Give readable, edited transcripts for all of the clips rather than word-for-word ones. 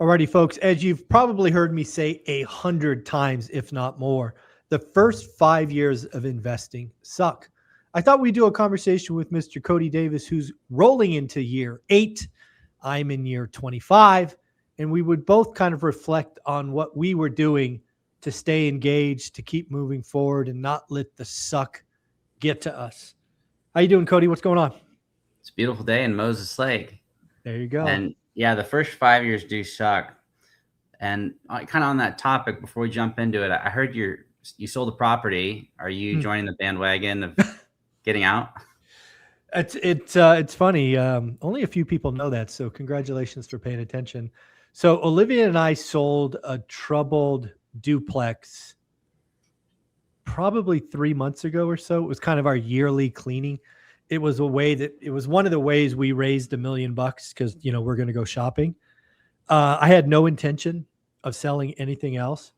Alrighty, folks, as you've probably heard me say 100 times, if not more, the first 5 years of investing suck. I thought we'd do a conversation with Mr. Cody Davis, who's rolling into year 8. I'm in year 25, and we would both kind of reflect on what we were doing to stay engaged, to keep moving forward, and not let the suck get to us. How you doing, Cody? What's going on? It's a beautiful day in Moses Lake. There you go. And yeah, the first 5 years do suck. And kind of on that topic, before we jump into it, I heard you sold a property. Are you joining the bandwagon of getting out? It's funny. Only a few people know that, so congratulations for paying attention. So Olivia and I sold a troubled duplex probably 3 months ago or so. It was kind of our yearly cleaning. It was one of the ways we raised $1 million because, we're going to go shopping. I had no intention of selling anything else.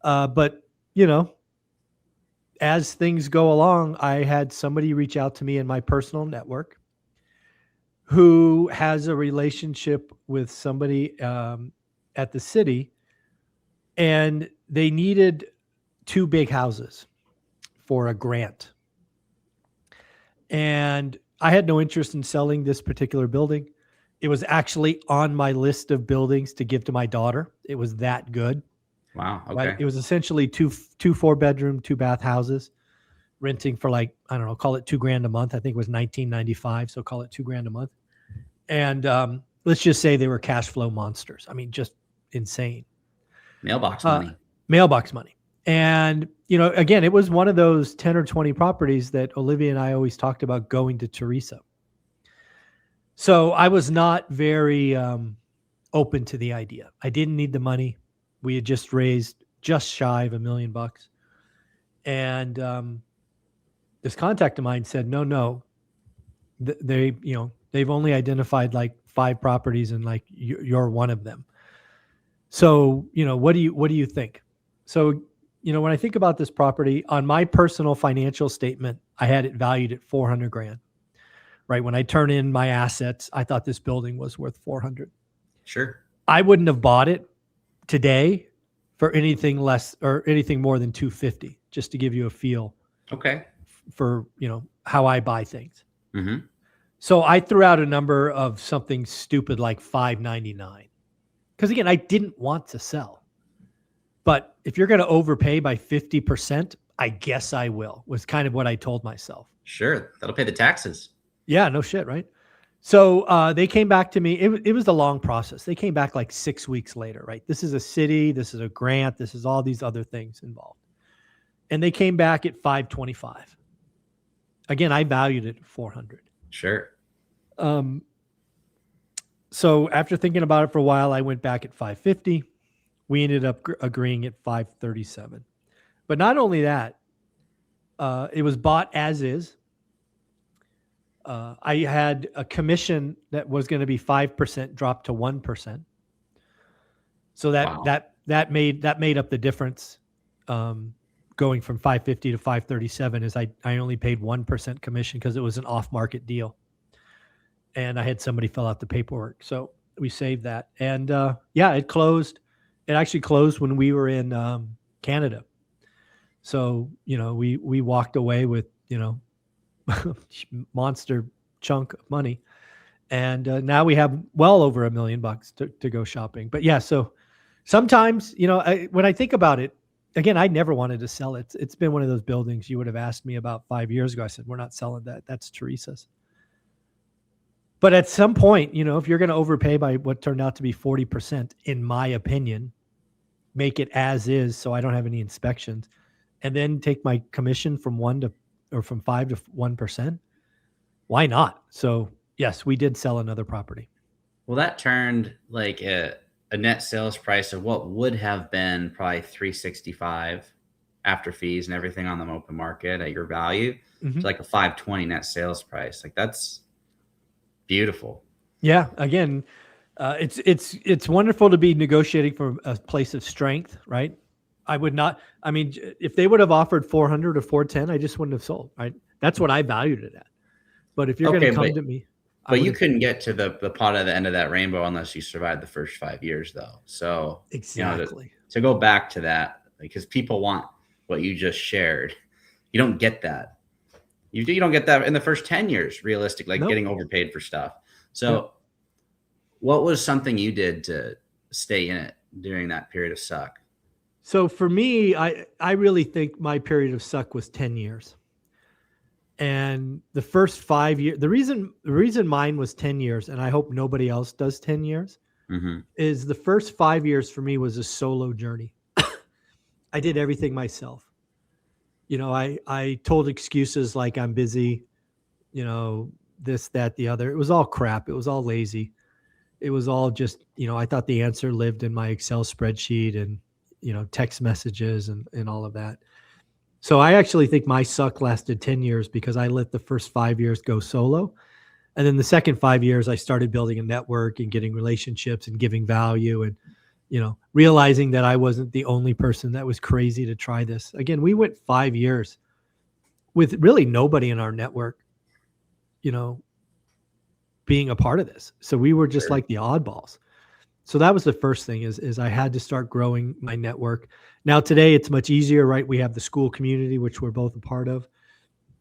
But, as things go along, I had somebody reach out to me in my personal network who has a relationship with somebody at the city, and they needed 2 big houses for a grant. And I had no interest in selling this particular building. It was actually on my list of buildings to give to my daughter. It was that good. Wow. Okay. Right? It was essentially two 4-bedroom, 2-bath houses, renting for call it $2,000 a month. I think it was $19.95. So call it $2,000 a month. And let's just say they were cash flow monsters. I mean, just insane. Mailbox money. Mailbox money. And, again, it was one of those 10 or 20 properties that Olivia and I always talked about going to Teresa. So I was not very open to the idea. I didn't need the money. We had just raised just shy of $1 million. And this contact of mine said, no. They've only identified like 5 properties and like you're one of them. So, what do you think? So, when I think about this property on my personal financial statement, I had it valued at $400,000, right? When I turn in my assets, I thought this building was worth $400,000. Sure. I wouldn't have bought it today for anything less or anything more than $250,000, just to give you a feel. Okay. For, how I buy things. Mm-hmm. So I threw out a number of something stupid like $599. Because again, I didn't want to sell. But if you're going to overpay by 50%, I guess I will, was kind of what I told myself. Sure. That'll pay the taxes. Yeah, no shit, right? So they came back to me. It was a long process. They came back like 6 weeks later, right? This is a city. This is a grant. This is all these other things involved. And they came back at $525. Again, I valued it at $400. Sure. So after thinking about it for a while, I went back at $550. We ended up agreeing at $537. But not only that, it was bought as is. I had a commission that was going to be 5% dropped to 1%. So that made up the difference. Going from 550 to 537 is I only paid 1% commission because it was an off-market deal. And I had somebody fill out the paperwork. So we saved that. And it closed. It actually closed when we were in Canada. So, we walked away with, monster chunk of money. And now we have well over $1 million to go shopping. But yeah, so sometimes, when I think about it, again, I never wanted to sell it. It's been one of those buildings you would have asked me about 5 years ago. I said, we're not selling that. That's Teresa's. But at some point, if you're going to overpay by what turned out to be 40%, in my opinion, make it as is so I don't have any inspections, and then take my commission from 5 to 1%, why not? So yes, we did sell another property. Well, that turned like a net sales price of what would have been probably $365 after fees and everything on the open market at your value. Mm-hmm. To like a $520 net sales price. Like that's beautiful. Yeah. Again, it's wonderful to be negotiating from a place of strength, right? If they would have offered 400 or 410, I just wouldn't have sold, right? That's what I valued it at. But if you're going to come to me. But you couldn't get to the pot at the end of that rainbow unless you survived the first 5 years, though. So exactly. To go back to that, because people want what you just shared, you don't get that. You don't get that in the first 10 years, realistic, like getting overpaid for stuff. So what was something you did to stay in it during that period of suck? So for me, I really think my period of suck was 10 years. And the first 5 years, the reason mine was 10 years, and I hope nobody else does 10 years, is the first 5 years for me was a solo journey. I did everything myself. I told excuses like I'm busy, this, that, the other. It was all crap. It was all lazy. It was all just, I thought the answer lived in my Excel spreadsheet and, text messages and all of that. So I actually think my suck lasted 10 years because I let the first 5 years go solo. And then the second 5 years, I started building a network and getting relationships and giving value and, realizing that I wasn't the only person that was crazy to try this. Again, we went 5 years with really nobody in our network, being a part of this. So we were just like the oddballs. So that was the first thing is I had to start growing my network. Now today it's much easier, right? We have the school community, which we're both a part of.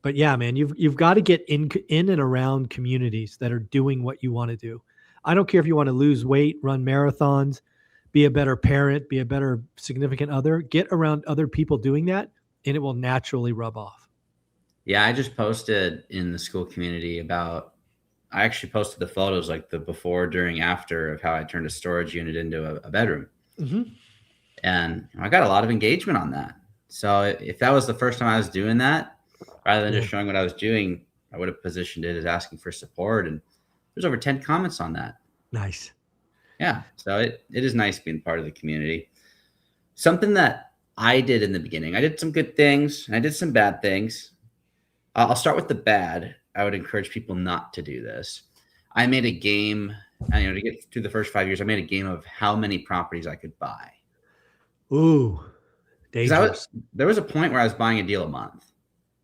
But yeah, man, you've got to get in and around communities that are doing what you want to do. I don't care if you want to lose weight, run marathons, be a better parent, be a better significant other, get around other people doing that and it will naturally rub off. Yeah, I just posted in the school community I actually posted the photos like the before, during, after of how I turned a storage unit into a bedroom. And I got a lot of engagement on that. So if that was the first time I was doing that, rather than just showing what I was doing, I would have positioned it as asking for support. And there's over 10 comments on that. Nice. Yeah. So it is nice being part of the community. Something that I did in the beginning, I did some good things and I did some bad things. I'll start with the bad. I would encourage people not to do this. I made a game, to get through the first 5 years, I made a game of how many properties I could buy. Ooh, dangerous. There was a point where I was buying a deal a month.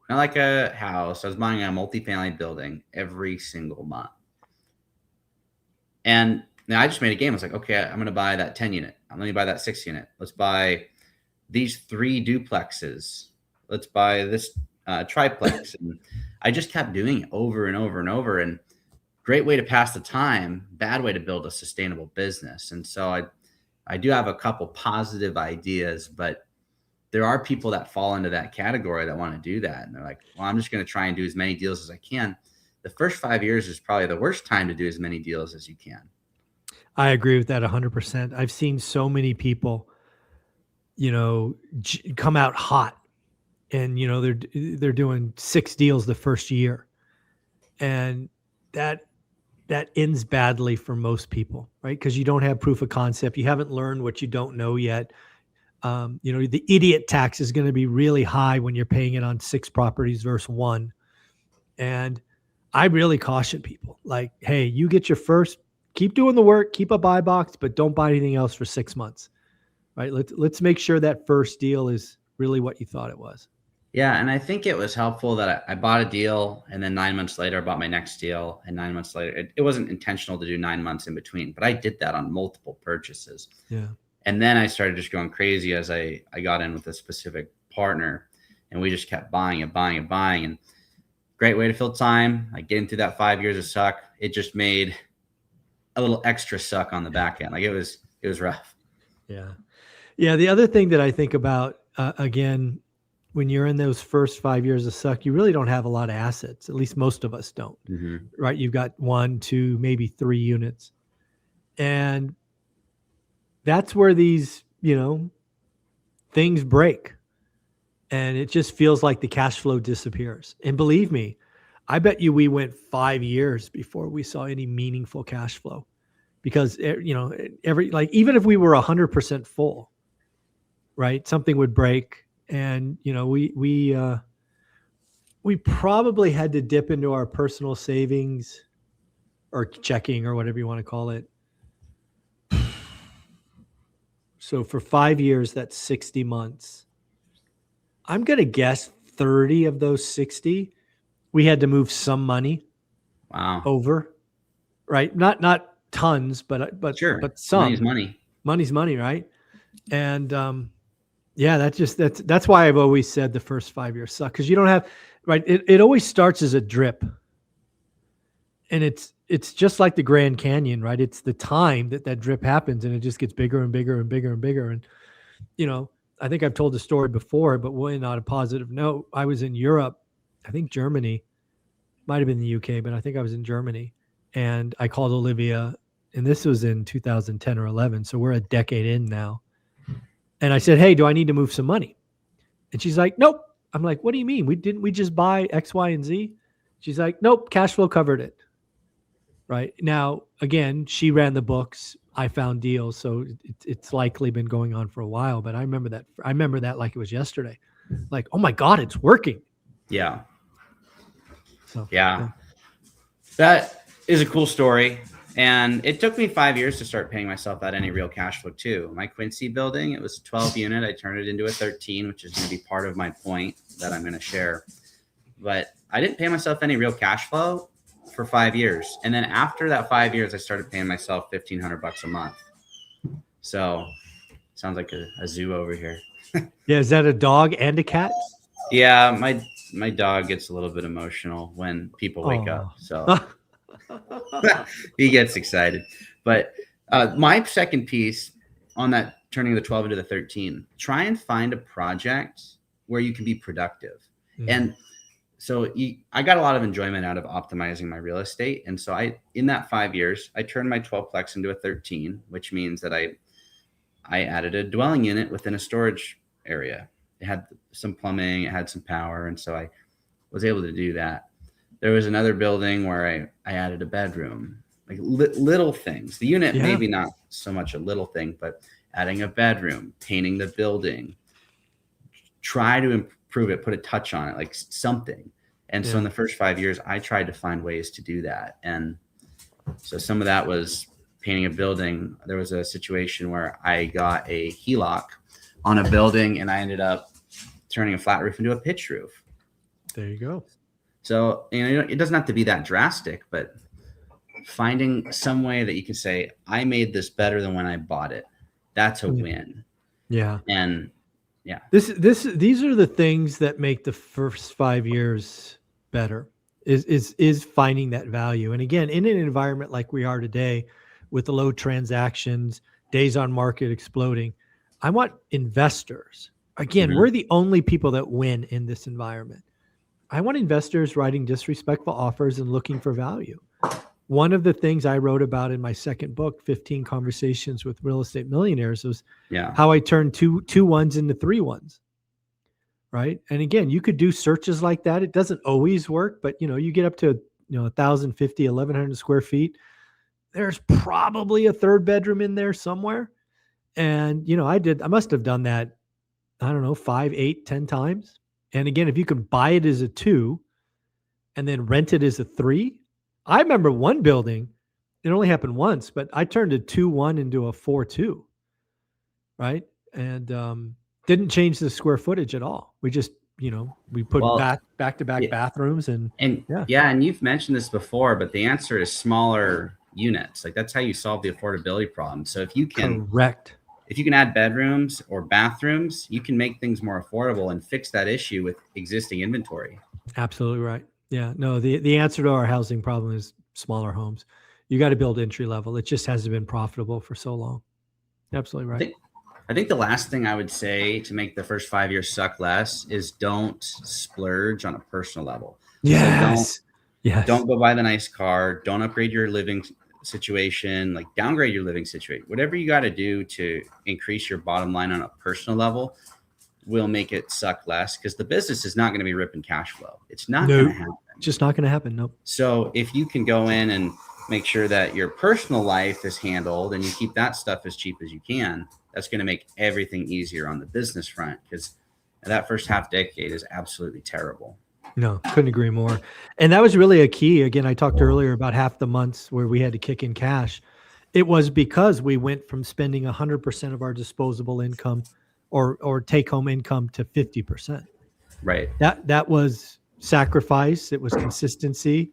Not like a house. I was buying a multifamily building every single month. And now I just made a game. I was like, okay, I'm going to buy that 10 unit. Let me buy that 6 unit. Let's buy these 3 duplexes. Let's buy this triplex. And I just kept doing it over and over and over. And great way to pass the time, bad way to build a sustainable business. And so I do have a couple positive ideas, but there are people that fall into that category that want to do that. And they're like, well, I'm just going to try and do as many deals as I can. The first 5 years is probably the worst time to do as many deals as you can. I agree with that 100%. I've seen so many people, come out hot and, they're doing 6 deals the first year. And that ends badly for most people, right? Because you don't have proof of concept. You haven't learned what you don't know yet. The idiot tax is going to be really high when you're paying it on 6 properties versus 1. And I really caution people like, hey, you get your first, keep doing the work, keep a buy box, but don't buy anything else for 6 months, right? Let's make sure that first deal is really what you thought it was. Yeah. And I think it was helpful that I bought a deal and then 9 months later I bought my next deal, and 9 months later, it wasn't intentional to do 9 months in between, but I did that on multiple purchases. Yeah. And then I started just going crazy as I got in with a specific partner, and we just kept buying and buying and buying. And great way to fill time. Like getting through that 5 years of suck, it just made a little extra suck on the back end. Like it was rough. Yeah. Yeah. The other thing that I think about, again, when you're in those first 5 years of suck, you really don't have a lot of assets. At least most of us don't, right? You've got 1, 2, maybe 3 units. And that's where these, things break. And it just feels like the cash flow disappears. And believe me, I bet you we went 5 years before we saw any meaningful cash flow, because, even if we were 100% full, right, something would break. And, we probably had to dip into our personal savings or checking or whatever you want to call it. So for 5 years, that's 60 months. I'm going to guess 30 of those 60, we had to move some money over. right? Not tons, but Sure. Money is some. money. Money's money, right? And yeah, that's why I've always said the first 5 years suck, because you don't have, right. It always starts as a drip, and it's just like the Grand Canyon, right? It's the time that drip happens, and it just gets bigger and bigger and bigger and bigger. And you know, I think I've told the story before, but when on a positive note, I was in Europe, I think Germany, might have been the UK, but I think I was in Germany, and I called Olivia, and this was in 2010 or 11, so we're a decade in now. And I said, "Hey, do I need to move some money?" And she's like, "Nope." I'm like, "What do you mean? We just buy X, Y, and Z?" She's like, "Nope, cash flow covered it." Right now, again, she ran the books. I found deals, so it's likely been going on for a while. But I remember that. I remember that like it was yesterday. Like, oh my God, it's working. Yeah. So Yeah. That is a cool story. And it took me 5 years to start paying myself out any real cash flow too. My Quincy building, it was a 12 unit. I turned it into a 13, which is going to be part of my point that I'm going to share. But I didn't pay myself any real cash flow for 5 years. And then after that 5 years, I started paying myself $1,500 a month. So sounds like a zoo over here. yeah, is that a dog and a cat? Yeah, my dog gets a little bit emotional when people wake up. So he gets excited. But my second piece on that turning the 12 into the 13, try and find a project where you can be productive. And so I got a lot of enjoyment out of optimizing my real estate. And so in that 5 years, I turned my 12plex into a 13, which means that I added a dwelling unit within a storage area. It had some plumbing, it had some power. And so I was able to do that. There was another building where I added a bedroom, like little things. The unit, maybe not so much a little thing, but adding a bedroom, painting the building, try to improve it, put a touch on it, like something. And so in the first 5 years, I tried to find ways to do that. And so some of that was painting a building. There was a situation where I got a HELOC on a building, and I ended up turning a flat roof into a pitch roof. There you go. So, it doesn't have to be that drastic, but finding some way that you can say, I made this better than when I bought it. That's a win. Yeah. And yeah, these are the things that make the first 5 years better, is finding that value. And again, in an environment like we are today, with the low transactions, days on market exploding, I want investors. Again, we're the only people that win in this environment. I want investors writing disrespectful offers and looking for value. One of the things I wrote about in my second book, 15 Conversations with Real Estate Millionaires, was how I turned two ones into 3 ones. Right. And again, you could do searches like that. It doesn't always work, but you get up to 1,050, 1,100 square feet. There's probably a third bedroom in there somewhere. And I must have done that, I don't know, 5, 8, 10 times. And again, if you can buy it as a 2 and then rent it as a 3. I remember one building, it only happened once, but I turned a 2-1 into a 4-2. Right. And didn't change the square footage at all. We just, we put back-to-back bathrooms and you've mentioned this before, but the answer is smaller units. Like, that's how you solve the affordability problem. So if you can add bedrooms or bathrooms, you can make things more affordable and fix that issue with existing inventory. Absolutely right. Yeah, no, the answer to our housing problem is smaller homes. You got to build entry level. It just hasn't been profitable for so long. Absolutely right. I think the last thing I would say to make the first 5 years suck less is don't splurge on a personal level. Yes. So don't go buy the nice car. Don't upgrade your living situation, like downgrade your living situation. Whatever you got to do to increase your bottom line on a personal level will make it suck less, because the business is not going to be ripping cash flow. It's not going to happen. Just not going to happen. Nope. So if you can go in and make sure that your personal life is handled and you keep that stuff as cheap as you can, that's going to make everything easier on the business front, because that first half decade is absolutely terrible. No, couldn't agree more. And that was really a key. Again, I talked earlier about half the months where we had to kick in cash. It was because we went from spending 100% of our disposable income or take-home income to 50%. Right. That was sacrifice. It was consistency.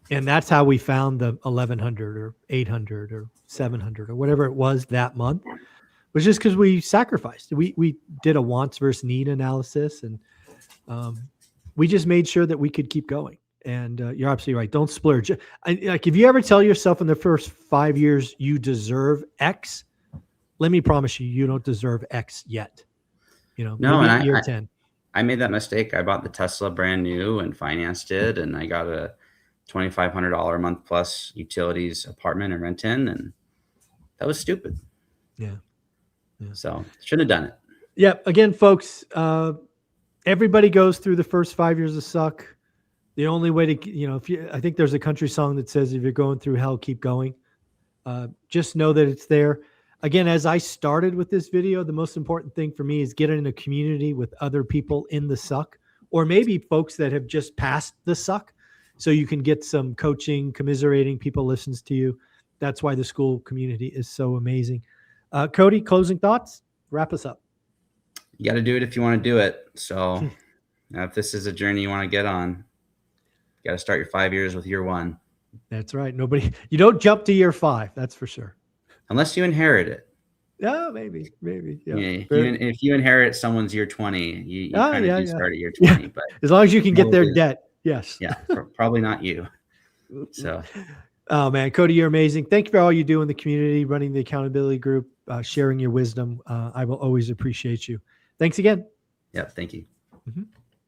And that's how we found the 1100 or 800 or 700 or whatever it was that month, was just because we sacrificed. We did a wants versus need analysis, and we just made sure that we could keep going. And you're absolutely right. Don't splurge. Like if you ever tell yourself in the first 5 years you deserve X, let me promise you, you don't deserve X yet. You know, No, maybe and year 10. I made that mistake. I bought the Tesla brand new and financed it, and I got a $2,500 a month plus utilities apartment and rent in, and that was stupid. Yeah. So shouldn't have done it. Yeah. Again, folks, everybody goes through the first 5 years of suck. The only way to, you know, I think there's a country song that says, if you're going through hell, keep going. Just know that it's there. Again, as I started with this video, the most important thing for me is get in a community with other people in the suck, or maybe folks that have just passed the suck, so you can get some coaching, commiserating, people listens to you. That's why the school community is so amazing. Cody, closing thoughts? Wrap us up. You got to do it if you want to do it. So if this is a journey you want to get on, you got to start your 5 years with year 1. That's right. You don't jump to year 5. That's for sure. Unless you inherit it. Yeah, maybe. Yeah. If you inherit someone's year 20, you kind of start at year 20. But as long as you can get their debt. Yes. Yeah, probably not you. So. Oh, man. Cody, you're amazing. Thank you for all you do in the community, running the accountability group, sharing your wisdom. I will always appreciate you. Thanks again. Yeah, thank you. Mm-hmm.